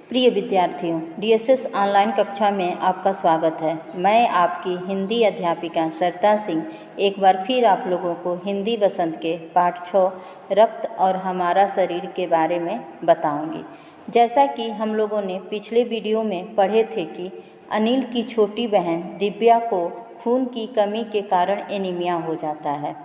प्रिय विद्यार्थियों, DSS online कक्षा में आपका स्वागत है। मैं आपकी हिंदी अध्यापिका सरिता सिंह एक बार फिर आप लोगों को हिंदी वसंत के पाठ 6 रक्त और हमारा शरीर के बारे में बताऊंगी। जैसा कि हम लोगों ने पिछले वीडियो में पढ़े थे कि अनिल की छोटी बहन दिव्या को खून की कमी के कारण एनीमिया हो जाता है।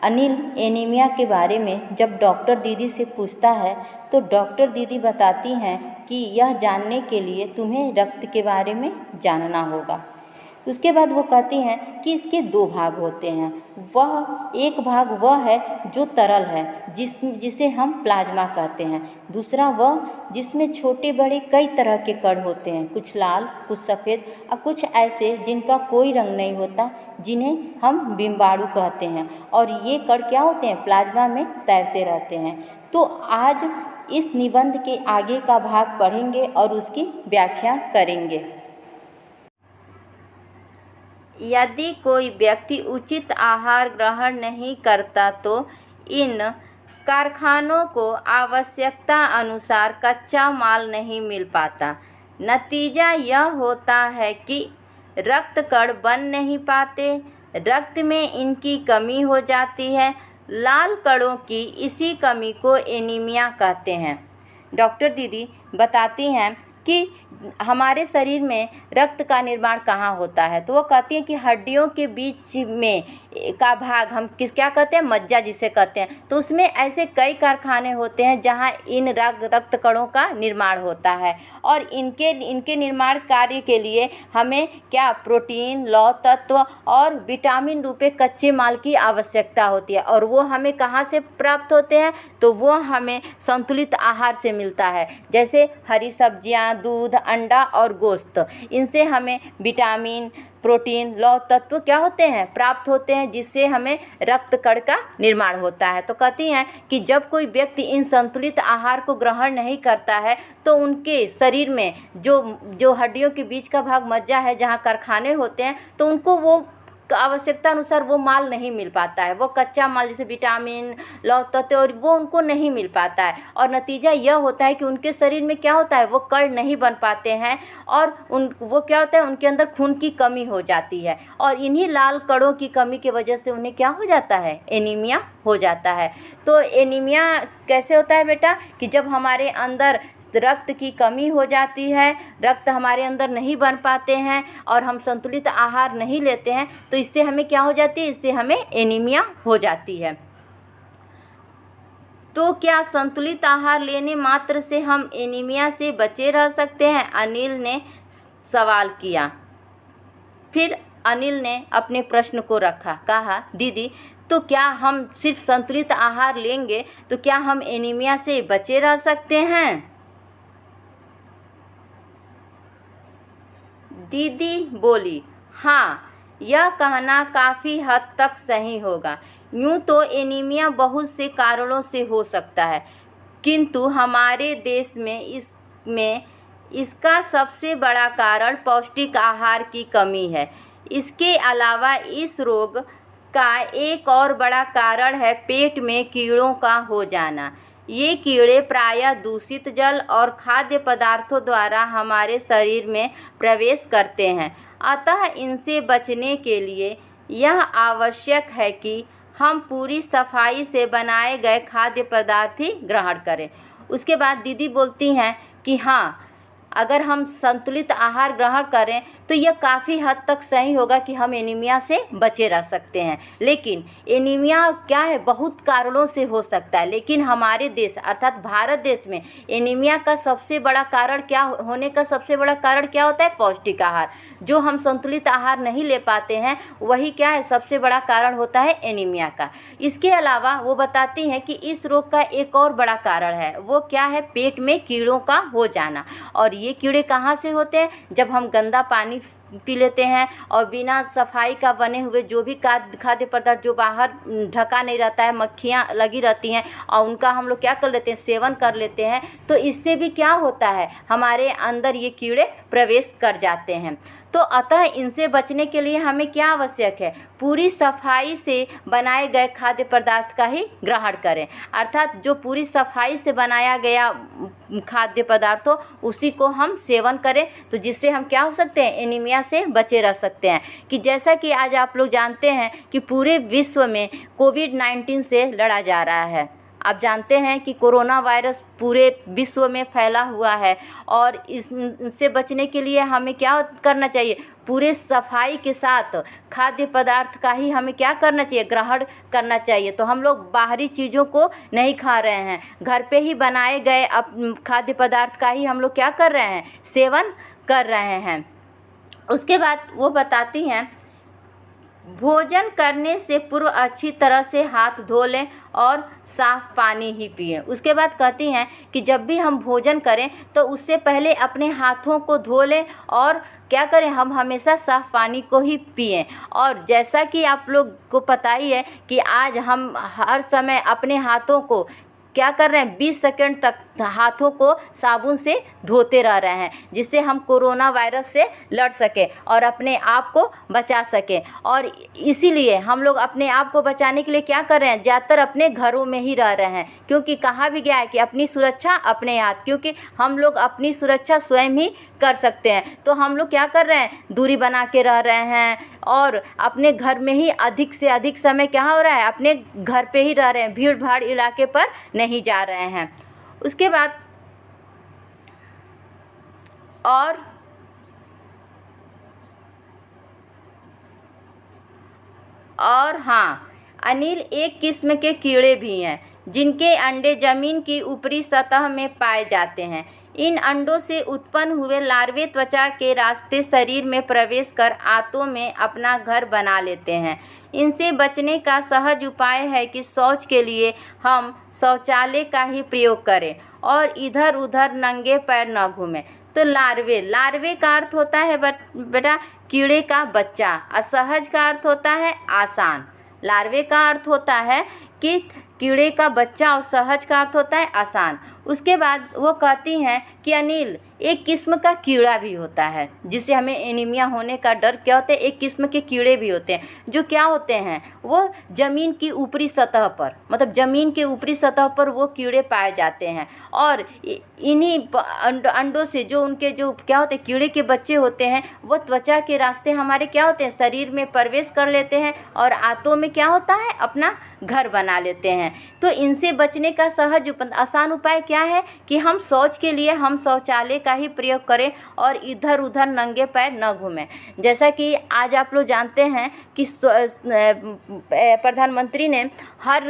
अनिल एनीमिया के बारे में जब डॉक्टर दीदी से पूछता है तो डॉक्टर दीदी बताती हैं कि यह जानने के लिए तुम्हें रक्त के बारे में जानना होगा। उसके बाद वो कहती हैं कि इसके 2 भाग होते हैं। वह एक भाग वह है जो तरल है, जिसे हम प्लाज्मा कहते हैं। दूसरा वह जिसमें छोटे बड़े कई तरह के कण होते हैं, कुछ लाल, कुछ सफ़ेद और कुछ ऐसे जिनका कोई रंग नहीं होता, जिन्हें हम बिम्बाणु कहते हैं। और ये कण क्या होते हैं? प्लाज्मा में तैरते रहते हैं। तो आज इस निबंध के आगे का भाग पढ़ेंगे और उसकी व्याख्या करेंगे। यदि कोई व्यक्ति उचित आहार ग्रहण नहीं करता तो इन कारखानों को आवश्यकता अनुसार कच्चा माल नहीं मिल पाता। नतीजा यह होता है कि रक्त कण बन नहीं पाते, रक्त में इनकी कमी हो जाती है। लाल कणों की इसी कमी को एनीमिया कहते हैं। डॉक्टर दीदी बताती हैं कि हमारे शरीर में रक्त का निर्माण कहाँ होता है, तो वो कहती हैं कि हड्डियों के बीच में का भाग हम क्या कहते हैं? मज्जा जिसे कहते हैं। तो उसमें ऐसे कई कारखाने होते हैं जहाँ इन रक्त कणों का निर्माण होता है और इनके निर्माण कार्य के लिए हमें क्या प्रोटीन, लौह तत्व और विटामिन रूपे कच्चे माल की आवश्यकता होती है। और वो हमें कहाँ से प्राप्त होते हैं? तो वो हमें संतुलित आहार से मिलता है, जैसे हरी सब्जियाँ, दूध, अंडा और गोश्त। इनसे हमें विटामिन, प्रोटीन, लौह तत्व क्या होते हैं? प्राप्त होते हैं, जिससे हमें रक्त कण का निर्माण होता है। तो कहती हैं कि जब कोई व्यक्ति इन संतुलित आहार को ग्रहण नहीं करता है तो उनके शरीर में जो हड्डियों के बीच का भाग मज्जा है, जहाँ कारखाने होते हैं, तो उनको वो आवश्यकता अनुसार वो माल नहीं मिल पाता है। वो कच्चा माल जैसे विटामिन, लौह तत्व और वो उनको नहीं मिल पाता है। और नतीजा यह होता है कि उनके शरीर में क्या होता है? वो कण नहीं बन पाते हैं और वो क्या होता है? उनके अंदर खून की कमी हो जाती है और इन्हीं लाल कणों की कमी की वजह से उन्हें क्या हो जाता है? एनीमिया हो जाता है। तो एनीमिया कैसे होता है बेटा? कि जब हमारे अंदर रक्त की कमी हो जाती है, रक्त हमारे अंदर नहीं बन पाते हैं और हम संतुलित आहार नहीं लेते हैं, तो इससे हमें क्या हो जाती है? इससे हमें एनीमिया हो जाती है। तो क्या संतुलित आहार लेने मात्र से हम एनीमिया से बचे रह सकते हैं? अनिल ने सवाल किया। फिर अनिल ने अपने प्रश्न को रखा, कहा, दीदी तो क्या हम सिर्फ संतुलित आहार लेंगे तो क्या हम एनीमिया से बचे रह सकते हैं? दीदी बोली, हाँ, यह कहना काफ़ी हद तक सही होगा। यूँ तो एनीमिया बहुत से कारणों से हो सकता है, किंतु हमारे देश में इसका सबसे बड़ा कारण पौष्टिक आहार की कमी है। इसके अलावा इस रोग का एक और बड़ा कारण है पेट में कीड़ों का हो जाना। ये कीड़े प्रायः दूषित जल और खाद्य पदार्थों द्वारा हमारे शरीर में प्रवेश करते हैं। अतः इनसे बचने के लिए यह आवश्यक है कि हम पूरी सफाई से बनाए गए खाद्य पदार्थ ही ग्रहण करें। उसके बाद दीदी बोलती हैं कि हाँ, अगर हम संतुलित आहार ग्रहण करें तो यह काफ़ी हद तक सही होगा कि हम एनीमिया से बचे रह सकते हैं। लेकिन एनीमिया क्या है? बहुत कारणों से हो सकता है, लेकिन हमारे देश अर्थात भारत देश में एनीमिया का सबसे बड़ा कारण क्या होने का सबसे बड़ा कारण क्या होता है? पौष्टिक आहार। जो हम संतुलित आहार नहीं ले पाते हैं वही क्या है? सबसे बड़ा कारण होता है एनीमिया का। इसके अलावा वो बताती हैं कि इस रोग का एक और बड़ा कारण है, वो क्या है? पेट में कीड़ों का हो जाना। और ये कीड़े कहाँ से होते हैं? जब हम गंदा पानी पी लेते हैं और बिना सफाई का बने हुए जो भी खाद्य पदार्थ जो बाहर ढका नहीं रहता है, मक्खियाँ लगी रहती हैं और उनका हम लोग क्या कर लेते हैं? सेवन कर लेते हैं। तो इससे भी क्या होता है? हमारे अंदर ये कीड़े प्रवेश कर जाते हैं। तो अतः इनसे बचने के लिए हमें क्या आवश्यक है, पूरी सफाई से बनाए गए खाद्य पदार्थ का ही ग्रहण करें। अर्थात जो पूरी सफाई से बनाया गया खाद्य पदार्थ हो उसी को हम सेवन करें, तो जिससे हम क्या हो सकते हैं, एनीमिया से बचे रह सकते हैं। कि जैसा कि आज आप लोग जानते हैं कि पूरे विश्व में कोविड-19 से लड़ा जा रहा है। आप जानते हैं कि कोरोना वायरस पूरे विश्व में फैला हुआ है और इससे बचने के लिए हमें क्या करना चाहिए, पूरे सफाई के साथ खाद्य पदार्थ का ही हमें क्या करना चाहिए, ग्रहण करना चाहिए। तो हम लोग बाहरी चीज़ों को नहीं खा रहे हैं, घर पे ही बनाए गए खाद्य पदार्थ का ही हम लोग क्या कर रहे हैं, सेवन कर रहे हैं। उसके बाद वो बताती हैं, भोजन करने से पूर्व अच्छी तरह से हाथ धो लें और साफ़ पानी ही पिएं। उसके बाद कहती हैं कि जब भी हम भोजन करें तो उससे पहले अपने हाथों को धो लें और क्या करें, हम हमेशा साफ़ पानी को ही पिएं। और जैसा कि आप लोग को पता ही है कि आज हम हर समय अपने हाथों को क्या कर रहे हैं, 20 सेकंड तक हाथों को साबुन से धोते रह रहे हैं, जिससे हम कोरोना वायरस से लड़ सकें और अपने आप को बचा सकें। और इसीलिए हम लोग अपने आप को बचाने के लिए क्या कर रहे हैं, ज़्यादातर अपने घरों में ही रह रहे हैं, क्योंकि कहा भी गया है कि अपनी सुरक्षा अपने हाथ, क्योंकि हम लोग अपनी सुरक्षा स्वयं ही कर सकते हैं। तो हम लोग क्या कर रहे हैं, दूरी बना के रह रहे हैं और अपने घर में ही अधिक से अधिक समय क्या हो रहा है, अपने घर पे ही रह रहे हैं, भीड़ भाड़ इलाके पर नहीं जा रहे हैं। उसके बाद और हाँ, अनिल, एक किस्म के कीड़े भी हैं जिनके अंडे ज़मीन की ऊपरी सतह में पाए जाते हैं। इन अंडों से उत्पन्न हुए लार्वे त्वचा के रास्ते शरीर में प्रवेश कर आंतों में अपना घर बना लेते हैं। इनसे बचने का सहज उपाय है कि शौच के लिए हम शौचालय का ही प्रयोग करें और इधर उधर नंगे पैर न घूमें। तो लार्वे का अर्थ होता है बेटा कीड़े का बच्चा। असहज का अर्थ होता है आसान। लार्वे का अर्थ होता है कि कीड़े का बच्चा और सहज का अर्थ होता है आसान। उसके बाद वो कहती हैं कि अनिल, एक किस्म का कीड़ा भी होता है जिससे हमें एनीमिया होने का डर क्या होता है, एक किस्म के कीड़े भी होते हैं जो क्या होते हैं, वो ज़मीन की ऊपरी सतह पर, मतलब ज़मीन के ऊपरी सतह पर वो कीड़े पाए जाते हैं। और इन्हीं अंडों से जो उनके जो क्या होते हैं, कीड़े के बच्चे होते हैं, वो त्वचा के रास्ते हमारे क्या होते हैं, शरीर में प्रवेश कर लेते हैं और आंतों में क्या होता है, अपना घर बना लेते हैं। तो इनसे बचने का सहज आसान उपाय क्या है कि हम शौच के लिए हम शौचालय का ही प्रयोग करें और इधर उधर नंगे पैर न घूमें। जैसा कि आज आप लोग जानते हैं कि प्रधानमंत्री ने हर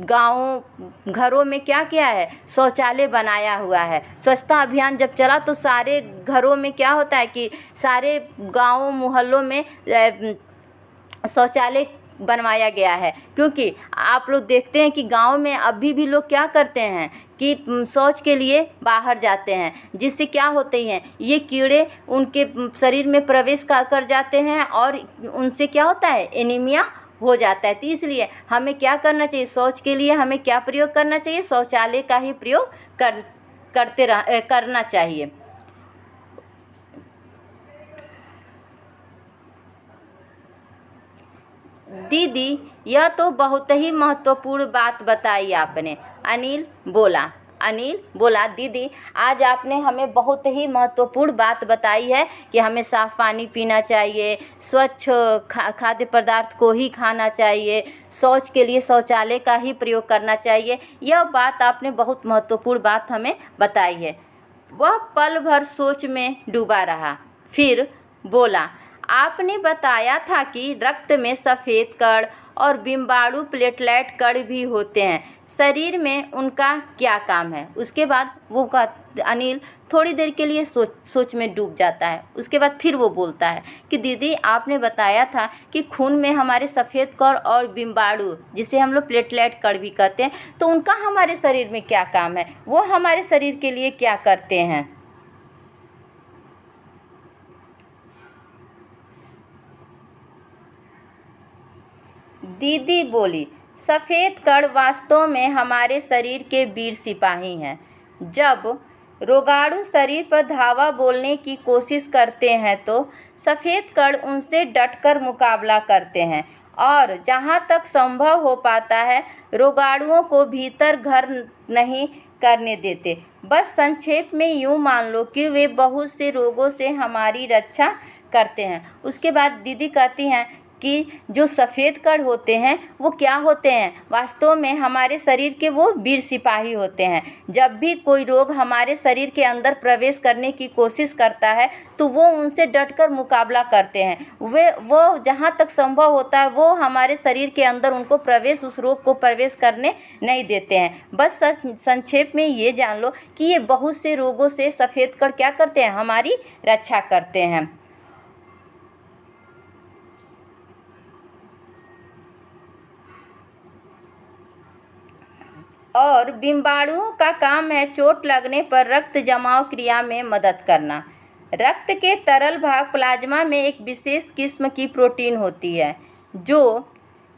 गाँव घरों में क्या किया है, शौचालय बनाया हुआ है। स्वच्छता अभियान जब चला तो सारे घरों में क्या होता है कि सारे गाँव मोहल्लों में शौचालय बनवाया गया है। क्योंकि आप लोग देखते हैं कि गांव में अभी भी लोग क्या करते हैं कि शौच के लिए बाहर जाते हैं, जिससे क्या होते हैं, ये कीड़े उनके शरीर में प्रवेश कर जाते हैं और उनसे क्या होता है, एनीमिया हो जाता है। तो इसलिए हमें क्या करना चाहिए, शौच के लिए हमें क्या प्रयोग करना चाहिए, शौचालय का ही प्रयोग करना चाहिए। दीदी, यह तो बहुत ही महत्वपूर्ण बात बताई आपने। अनिल बोला दीदी, आज आपने हमें बहुत ही महत्वपूर्ण बात बताई है कि हमें साफ़ पानी पीना चाहिए, स्वच्छ खाद्य पदार्थ को ही खाना चाहिए, शौच के लिए शौचालय का ही प्रयोग करना चाहिए। यह बात आपने बहुत महत्वपूर्ण बात हमें बताई है। वह पल भर सोच में डूबा रहा, फिर बोला, आपने बताया था कि रक्त में सफ़ेद कण और बिम्बाणु प्लेटलेट कण भी होते हैं, शरीर में उनका क्या काम है। उसके बाद वो अनिल थोड़ी देर के लिए सोच में डूब जाता है। उसके बाद फिर वो बोलता है कि दीदी, आपने बताया था कि खून में हमारे सफ़ेद कण और बिम्बाणु, जिसे हम लोग प्लेटलेट कण भी कहते हैं, तो उनका हमारे शरीर में क्या काम है, वो हमारे शरीर के लिए क्या करते हैं। दीदी बोली, सफ़ेद कण वास्तव में हमारे शरीर के वीर सिपाही हैं। जब रोगाणु शरीर पर धावा बोलने की कोशिश करते हैं तो सफ़ेद कण उनसे डटकर मुकाबला करते हैं और जहाँ तक संभव हो पाता है रोगाणुओं को भीतर घर नहीं करने देते। बस संक्षेप में यूँ मान लो कि वे बहुत से रोगों से हमारी रक्षा करते हैं। उसके बाद दीदी कहती हैं कि जो सफ़ेद कण होते हैं वो क्या होते हैं, वास्तव में हमारे शरीर के वो वीर सिपाही होते हैं। जब भी कोई रोग हमारे शरीर के अंदर प्रवेश करने की कोशिश करता है तो वो उनसे डटकर मुकाबला करते हैं। वो जहाँ तक संभव होता है वो हमारे शरीर के अंदर उनको प्रवेश, उस रोग को प्रवेश करने नहीं देते हैं। बस संक्षेप में ये जान लो कि ये बहुत से रोगों से सफ़ेद कण क्या करते हैं, हमारी रक्षा करते हैं। और बिम्बाणुओं का काम है चोट लगने पर रक्त जमाव क्रिया में मदद करना। रक्त के तरल भाग प्लाज्मा में एक विशेष किस्म की प्रोटीन होती है जो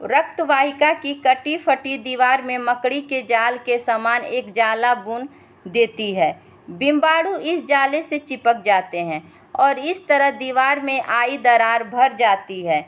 रक्त वाहिका की कटी फटी दीवार में मकड़ी के जाल के समान एक जाला बुन देती है। बिम्बाणु इस जाले से चिपक जाते हैं और इस तरह दीवार में आई दरार भर जाती है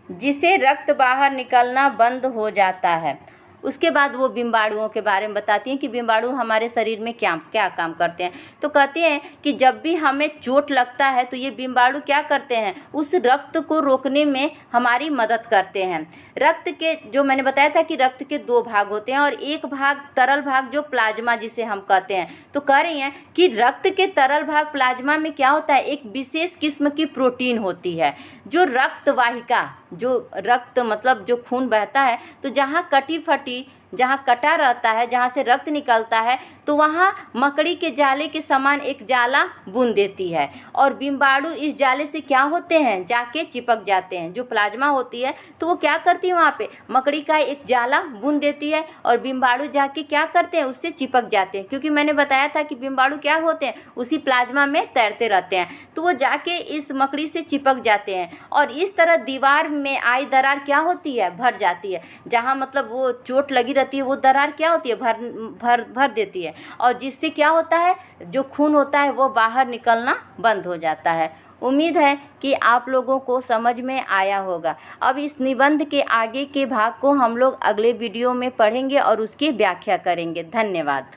जिसे रक्त बाहर निकलना बंद हो जाता है। उसके बाद वो बिम्बाणुओं के बारे में बताती हैं कि बिम्बाणु हमारे शरीर में क्या क्या काम करते हैं। तो कहते हैं कि जब भी हमें चोट लगता है तो ये बिम्बाणु क्या करते हैं, उस रक्त को रोकने में हमारी मदद करते हैं। रक्त के, जो मैंने बताया था कि रक्त के 2 भाग होते हैं और एक भाग तरल भाग जो प्लाज्मा जिसे हम कहते हैं। तो कह रही हैं कि रक्त के तरल भाग प्लाज्मा में क्या होता है, एक विशेष किस्म की प्रोटीन होती है जो रक्त वाहिका, जो रक्त मतलब जो खून बहता है, तो जहाँ कटी फटी, जहाँ कटा रहता है, जहाँ से रक्त निकलता है, तो वहाँ मकड़ी के जाले के समान एक जाला बुन देती है और बिम्बाणु इस जाले से क्या होते हैं, जाके चिपक जाते हैं। जो प्लाज्मा होती है तो वो क्या करती है, वहाँ पे मकड़ी का एक जाला बुन देती है और बिम्बाणु जाके क्या करते हैं, उससे चिपक जाते हैं। क्योंकि मैंने बताया था कि बिम्बाणु क्या होते हैं, उसी प्लाज्मा में तैरते रहते हैं, तो वो जाके इस मकड़ी से चिपक जाते हैं और इस तरह दीवार में आई दरार क्या होती है, भर जाती है। जहाँ मतलब वो चोट लगी रहती है वो दरार क्या होती है, भर देती है और जिससे क्या होता है, जो खून होता है वो बाहर निकलना बंद हो जाता है। उम्मीद है कि आप लोगों को समझ में आया होगा। अब इस निबंध के आगे के भाग को हम लोग अगले वीडियो में पढ़ेंगे और उसकी व्याख्या करेंगे। धन्यवाद।